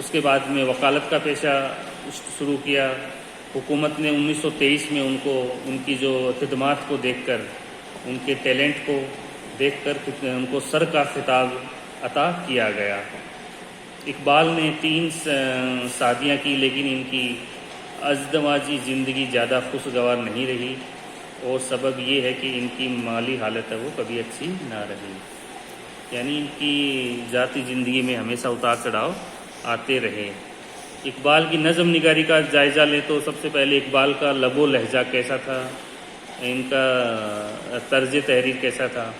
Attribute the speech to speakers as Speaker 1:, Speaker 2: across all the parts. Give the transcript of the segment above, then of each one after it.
Speaker 1: اس کے بعد میں وکالت کا پیشہ شروع کیا۔ حکومت نے 1923 میں ان کی جو خدمات کو دیکھ کر، ان کے ٹیلنٹ کو دیکھ کر ان کو سر کا خطاب عطا کیا گیا۔ اقبال نے 3 شادیاں کی، لیکن ان کی ازدواجی زندگی زیادہ خوشگوار نہیں رہی، اور سبب یہ ہے کہ ان کی مالی حالت ہے وہ کبھی اچھی نہ رہی، یعنی ان کی ذاتی زندگی میں ہمیشہ اتار چڑھاؤ آتے رہے۔ اقبال کی نظم نگاری کا جائزہ لیں تو سب سے پہلے اقبال کا لب و لہجہ کیسا تھا، ان کا طرز تحریر کیسا تھا۔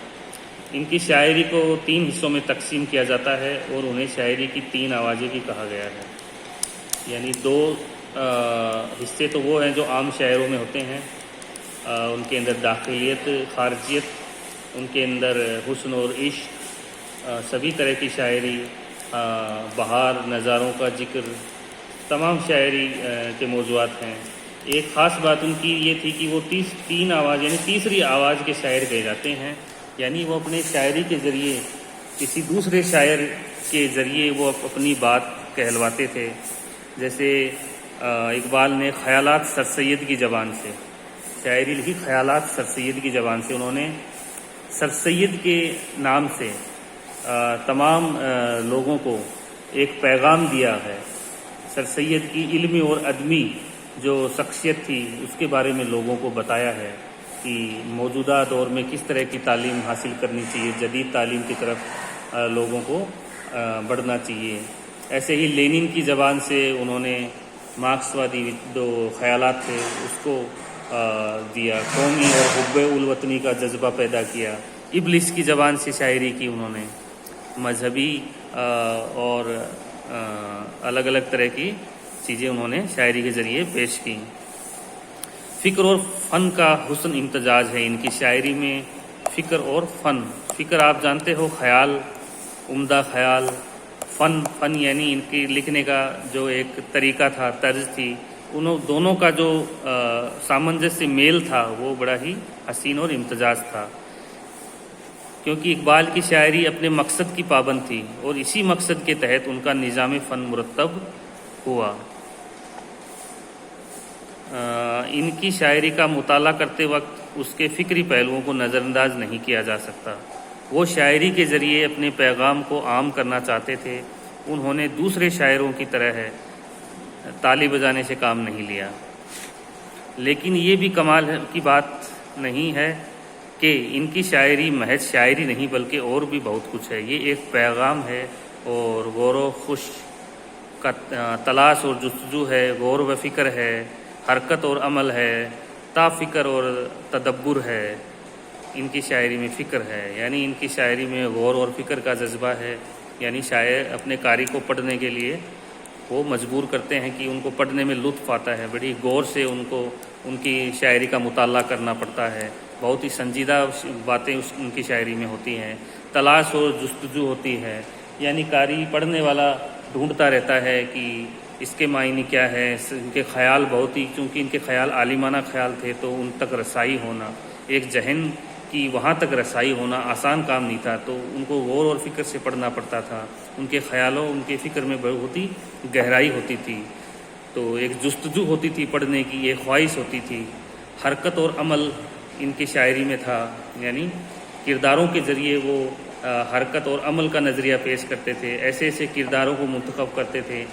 Speaker 1: ان کی شاعری کو 3 حصوں میں تقسیم کیا جاتا ہے، اور انہیں شاعری کی 3 آوازیں بھی کہا گیا ہے، یعنی 2 حصے تو وہ ہیں جو عام شاعروں میں ہوتے ہیں، ان کے اندر داخلیت، خارجیت، ان کے اندر حسن اور عشق، سبھی طرح کی شاعری، بہار، نظاروں کا ذکر، تمام شاعری کے موضوعات ہیں۔ ایک خاص بات ان کی یہ تھی کہ وہ 3 آواز یعنی تیسری آواز کے شاعر کہے جاتے ہیں، یعنی وہ اپنے شاعری کے ذریعے کسی دوسرے شاعر کے ذریعے وہ اپنی بات کہلواتے تھے۔ جیسے اقبال نے خیالات سر سید کی زبان سے شاعری لکھی، خیالات سر سید کی زبان سے انہوں نے سر سید کے نام سے تمام لوگوں کو ایک پیغام دیا ہے۔ سر سید کی علمی اور ادبی جو شخصیت تھی اس کے بارے میں لوگوں کو بتایا ہے کہ موجودہ دور میں کس طرح کی تعلیم حاصل کرنی چاہیے، جدید تعلیم کی طرف لوگوں کو بڑھنا چاہیے۔ ایسے ہی لینن کی زبان سے انہوں نے مارکسوادی جو خیالات تھے اس کو دیا، قومی اور حب الوطنی کا جذبہ پیدا کیا۔ ابلیس کی زبان سے شاعری کی انہوں نے، مذہبی اور الگ الگ طرح کی چیزیں انہوں نے شاعری کے ذریعے پیش کی۔ فکر اور فن کا حسن امتزاج ہے ان کی شاعری میں، فکر اور فن۔ فکر آپ جانتے ہو خیال، عمدہ خیال، فن یعنی ان کی لکھنے کا جو ایک طریقہ تھا، طرز تھی، انہوں دونوں کا جو سامنجس میل تھا وہ بڑا ہی حسین اور امتزاج تھا، کیونکہ اقبال کی شاعری اپنے مقصد کی پابند تھی، اور اسی مقصد کے تحت ان کا نظام فن مرتب ہوا۔ ان کی شاعری کا مطالعہ کرتے وقت اس کے فکری پہلوؤں کو نظر انداز نہیں کیا جا سکتا۔ وہ شاعری کے ذریعے اپنے پیغام کو عام کرنا چاہتے تھے، انہوں نے دوسرے شاعروں کی طرح تالی بجانے سے کام نہیں لیا۔ لیکن یہ بھی کمال کی بات نہیں ہے کہ ان کی شاعری محض شاعری نہیں بلکہ اور بھی بہت کچھ ہے۔ یہ ایک پیغام ہے، اور غور و خوش کا تلاش اور جستجو ہے، غور و فکر ہے، حرکت اور عمل ہے، تا فکر اور تدبر ہے۔ ان کی شاعری میں فکر ہے، یعنی ان کی شاعری میں غور اور فکر کا جذبہ ہے، یعنی شاعر اپنے قاری کو پڑھنے کے لیے وہ مجبور کرتے ہیں کہ ان کو پڑھنے میں لطف آتا ہے، بڑی غور سے ان کی شاعری کا مطالعہ کرنا پڑتا ہے، بہت ہی سنجیدہ باتیں ان کی شاعری میں ہوتی ہیں، تلاش اور جستجو ہوتی ہے، یعنی قاری پڑھنے والا ڈھونڈتا رہتا ہے کہ اس کے معنی کیا ہے۔ ان کے خیال بہت ہی، چونکہ ان کے خیال عالمانہ خیال تھے تو ان تک رسائی ہونا، ایک ذہن کی وہاں تک رسائی ہونا آسان کام نہیں تھا، تو ان کو غور اور فکر سے پڑھنا پڑتا تھا۔ ان کے خیالوں، ان کے فکر میں بہت ہی گہرائی ہوتی تھی، تو ایک جستجو ہوتی تھی پڑھنے کی، ایک خواہش ہوتی تھی۔ حرکت اور عمل ان کی شاعری میں تھا، یعنی کرداروں کے ذریعے وہ حرکت اور عمل کا نظریہ پیش کرتے تھے، ایسے ایسے کرداروں کو منتخب کرتے تھے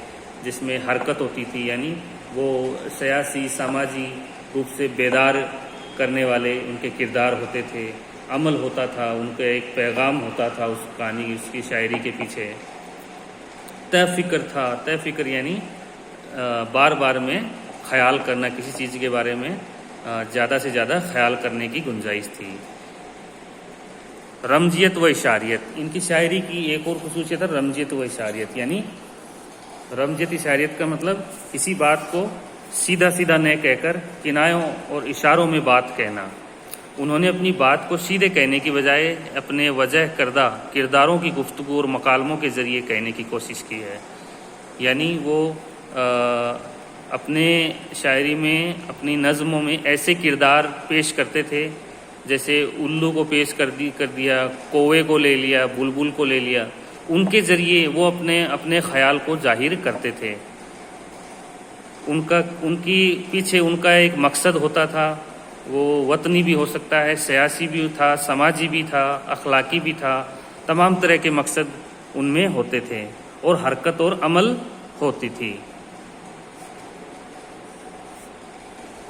Speaker 1: جس میں حرکت ہوتی تھی، یعنی وہ سیاسی سماجی روپ سے بیدار کرنے والے ان کے کردار ہوتے تھے، عمل ہوتا تھا، ان کا ایک پیغام ہوتا تھا اس کہانی، اس کی شاعری کے پیچھے۔ طے فکر تھا، طے فکر یعنی بار بار میں خیال کرنا، کسی چیز کے بارے میں زیادہ سے زیادہ خیال کرنے کی گنجائش تھی۔ رمزیت و اشاریت، ان کی شاعری کی ایک اور خصوصیت ہے رمزیت و اشاریت، یعنی رمزیت اشاریت کا مطلب کسی بات کو سیدھا سیدھا نہ کہہ کر کنایوں اور اشاروں میں بات کہنا۔ انہوں نے اپنی بات کو سیدھے کہنے کی بجائے اپنے وجہ کردہ کرداروں کی گفتگو اور مکالموں کے ذریعے کہنے کی کوشش کی ہے، یعنی وہ اپنے شاعری میں، اپنی نظموں میں ایسے کردار پیش کرتے تھے جیسے الو کو پیش کر دیا، کوے کو لے لیا، بلبل کو لے لیا، ان کے ذریعے وہ اپنے خیال کو ظاہر کرتے تھے. ان کی پیچھے ان کا ایک مقصد ہوتا تھا، وہ وطنی بھی ہو سکتا ہے، سیاسی بھی تھا، سماجی بھی تھا، اخلاقی بھی تھا. تمام طرح کے مقصد ان میں ہوتے تھے اور حرکت اور عمل ہوتی تھی.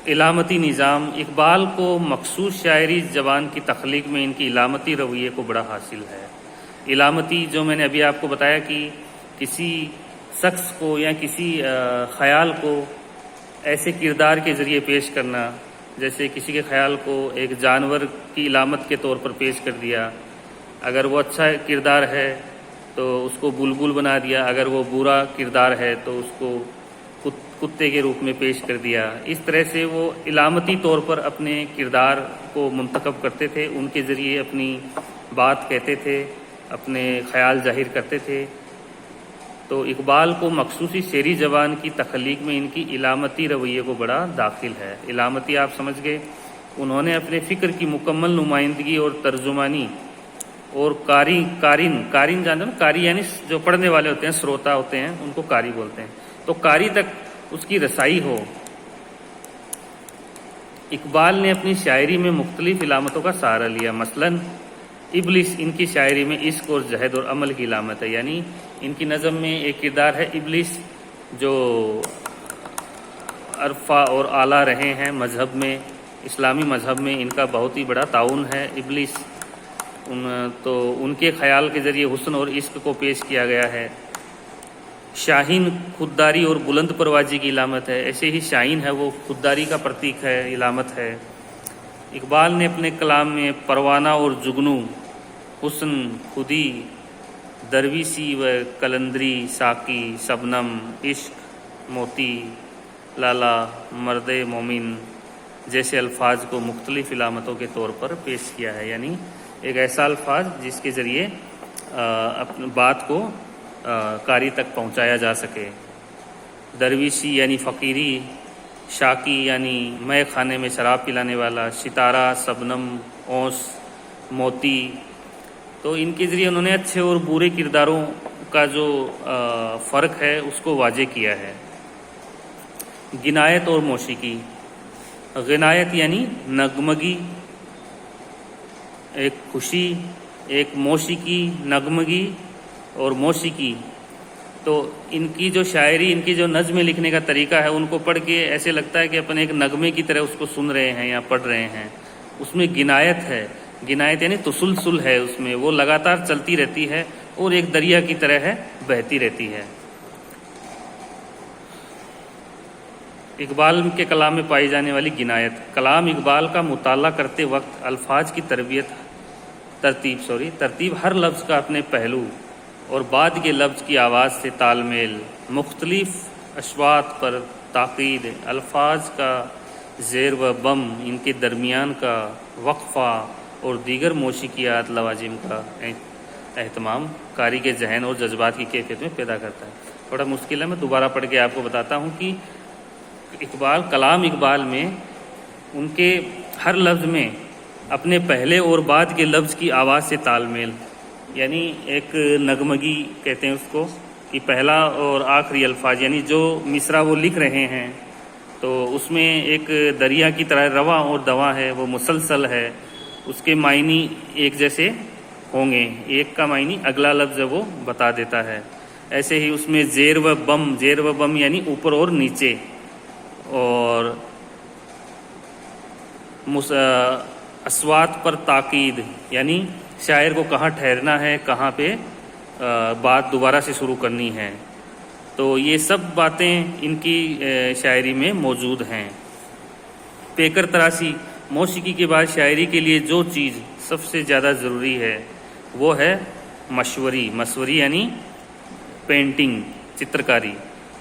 Speaker 1: علامتی نظام. اقبال کو مخصوص شاعری زبان کی تخلیق میں ان کی علامتی رویے کو بڑا حاصل ہے. علامتی جو میں نے ابھی آپ کو بتایا کہ کسی شخص کو یا کسی خیال کو ایسے کردار کے ذریعے پیش کرنا، جیسے کسی کے خیال کو ایک جانور کی علامت کے طور پر پیش کر دیا. اگر وہ اچھا کردار ہے تو اس کو بلبل بنا دیا، اگر وہ برا کردار ہے تو اس کو کتے کے روپ میں پیش کر دیا. اس طرح سے وہ علامتی طور پر اپنے کردار کو منتخب کرتے تھے، ان کے ذریعے اپنی بات کہتے تھے، اپنے خیال ظاہر کرتے تھے. تو اقبال کو مخصوصی شعری زبان کی تخلیق میں ان کی علامتی رویے کو بڑا داخل ہے. علامتی آپ سمجھ گئے، انہوں نے اپنے فکر کی مکمل نمائندگی اور ترجمانی اور قارئ جانتے ہیں، قاری یعنی جو پڑھنے والے ہوتے ہیں، سروتا ہوتے ہیں، ان کو قاری بولتے ہیں. تو قاری تک اس کی رسائی ہو. اقبال نے اپنی شاعری میں مختلف علامتوں کا سہارا لیا. مثلاً ابلیس ان کی شاعری میں عشق اور جہد اور عمل کی علامت ہے. یعنی ان کی نظم میں ایک کردار ہے ابلیس، جو عرفہ اور اعلیٰ رہے ہیں مذہب میں، اسلامی مذہب میں ان کا بہت ہی بڑا تعاون ہے. ابلیس تو ان کے خیال کے ذریعے حسن اور عشق کو پیش کیا گیا ہے. شاہین خودداری اور بلند پروازی کی علامت ہے. ایسے ہی شاہین ہے، وہ خودداری کا پرتیک ہے، علامت ہے. اقبال نے اپنے کلام میں پروانہ اور جگنو، حسن، خودی، درویشی و کلندری، ساقی، شبنم، عشق، موتی، لالا، مرد مومن جیسے الفاظ کو مختلف علامتوں کے طور پر پیش کیا ہے. یعنی ایک ایسا الفاظ جس کے ذریعے اپنی بات کو قاری تک پہنچایا جا سکے. درویشی یعنی فقیری، شاکی یعنی مے خانے میں شراب پلانے والا، ستارہ، شبنم، اوس، موتی. تو ان کے ذریعے انہوں نے اچھے اور برے کرداروں کا جو فرق ہے اس کو واضح کیا ہے. غنایت اور موسیقی. غنایت یعنی نغمگی، ایک خوشی، ایک موسیقی، نغمگی اور موسیقی. تو ان کی جو شاعری، ان کی جو نظمیں لکھنے کا طریقہ ہے، ان کو پڑھ کے ایسے لگتا ہے کہ اپنے ایک نغمے کی طرح اس کو سن رہے ہیں یا پڑھ رہے ہیں. اس میں غنایت ہے. غنایت یعنی تسلسل ہے، اس میں وہ لگاتار چلتی رہتی ہے اور ایک دریا کی طرح ہے، بہتی رہتی ہے. اقبال کے کلام میں پائی جانے والی غنایت. کلام اقبال کا مطالعہ کرتے وقت الفاظ کی ترتیب ہر لفظ کا اپنے پہلو اور بعد کے لفظ کی آواز سے تال میل، مختلف اصوات پر تاکید، الفاظ کا زیر و بم، ان کے درمیان کا وقفہ اور دیگر موسیقیات لوازم کا اہتمام قاری کے ذہن اور جذبات کی کیفیت میں پیدا کرتا ہے. تھوڑا مشکل ہے، میں دوبارہ پڑھ کے آپ کو بتاتا ہوں کہ کلام اقبال میں ان کے ہر لفظ میں اپنے پہلے اور بعد کے لفظ کی آواز سے تال میل، یعنی ایک نغمگی کہتے ہیں اس کو، کہ پہلا اور آخری الفاظ یعنی جو مصرع وہ لکھ رہے ہیں تو اس میں ایک دریا کی طرح رواں اور دواں ہے، وہ مسلسل ہے، اس کے معنی ایک جیسے ہوں گے، ایک کا معنی اگلا لفظ وہ بتا دیتا ہے. ایسے ہی اس میں زیر و بم یعنی اوپر اور نیچے، اور اصوات پر تاکید یعنی شاعر کو کہاں ٹھہرنا ہے، کہاں پہ بات دوبارہ سے شروع کرنی ہے. تو یہ سب باتیں ان کی شاعری میں موجود ہیں. پیکر تراسی. موسیقی کے بعد شاعری کے لیے جو چیز سب سے زیادہ ضروری ہے وہ ہے مصوری یعنی پینٹنگ، چترکاری.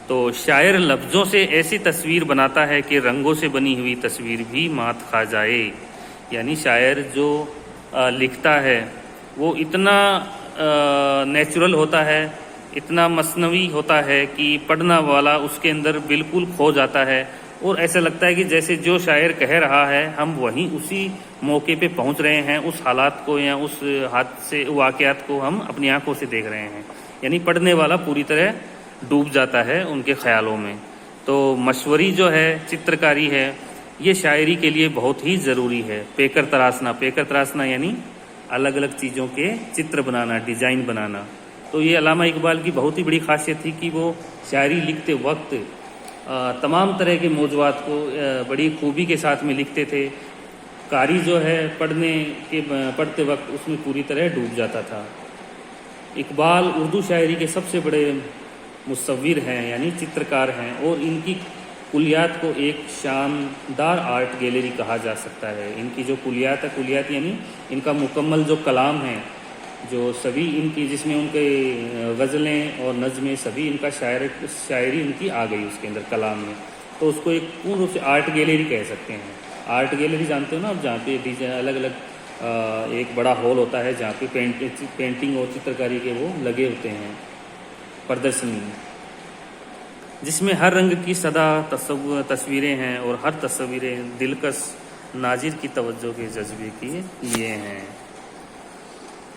Speaker 1: تو شاعر لفظوں سے ایسی تصویر بناتا ہے کہ رنگوں سے بنی ہوئی تصویر بھی مات کھا جائے. یعنی شاعر جو لکھتا ہے وہ اتنا نیچرل ہوتا ہے، اتنا مصنوعی ہوتا ہے کہ پڑھنا والا اس کے اندر بالکل کھو جاتا ہے، اور ایسا لگتا ہے کہ جیسے جو شاعر کہہ رہا ہے ہم وہیں اسی موقع پہ پہنچ رہے ہیں، اس حالات کو یا اس حادثے واقعات کو ہم اپنی آنکھوں سے دیکھ رہے ہیں، یعنی پڑھنے والا پوری طرح ڈوب جاتا ہے ان کے خیالوں میں۔ تو مشوری جو ہے، چترکاری ہے، یہ شاعری کے لیے بہت ہی ضروری ہے۔ پیکر تراشنا یعنی الگ الگ چیزوں کے چتر بنانا، ڈیزائن بنانا۔ تو یہ علامہ اقبال کی بہت ہی بڑی خاصیت تھی کہ وہ شاعری لکھتے وقت تمام طرح کے موضوعات کو بڑی خوبی کے ساتھ میں لکھتے تھے۔ قاری جو ہے پڑھتے وقت اس میں پوری طرح ڈوب جاتا تھا۔ اقبال اردو شاعری کے سب سے بڑے مصور ہیں، یعنی چترکار ہیں، اور ان کی کلیات کو ایک شاندار آرٹ گیلری کہا جا سکتا ہے۔ ان کی جو کلیات یعنی ان کا مکمل جو کلام ہے، جو سبھی ان کی، جس میں ان کے غزلیں اور نظمیں، سبھی ان کا شاعری ان کی آ گئی اس کے اندر کلام میں، تو اس کو ایک پورن روپ سے آرٹ گیلری کہہ سکتے ہیں۔ آرٹ گیلری جانتے ہو نا آپ، جہاں پہ الگ الگ ایک بڑا ہال ہوتا ہے جہاں پہ پینٹنگ اور چترکاری کے وہ لگے ہوتے ہیں، پردرشنی، جس میں ہر رنگ کی سدا تصویریں ہیں، اور ہر تصویریں دلکش ناظر کی توجہ کے جذبے کی لیے ہیں۔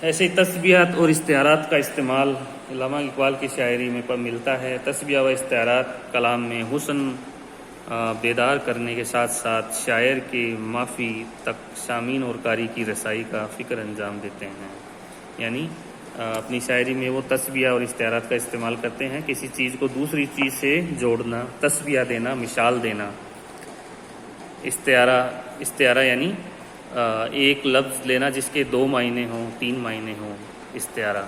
Speaker 1: ایسے تشبیہات اور استعارات کا استعمال علامہ اقبال کی شاعری میں ملتا ہے۔ تشبیہ و استعارات کلام میں حسن بیدار کرنے کے ساتھ ساتھ شاعر کے معافی تک سامعین اور قاری کی رسائی کا فکر انجام دیتے ہیں، یعنی اپنی شاعری میں وہ تشبیہ اور استعارات کا استعمال کرتے ہیں، کسی چیز کو دوسری چیز سے جوڑنا، تشبیہ دینا، مثال دینا۔ استعارہ یعنی ایک لفظ لینا جس کے 2 معنی ہوں، 3 معنی ہوں، استعارہ۔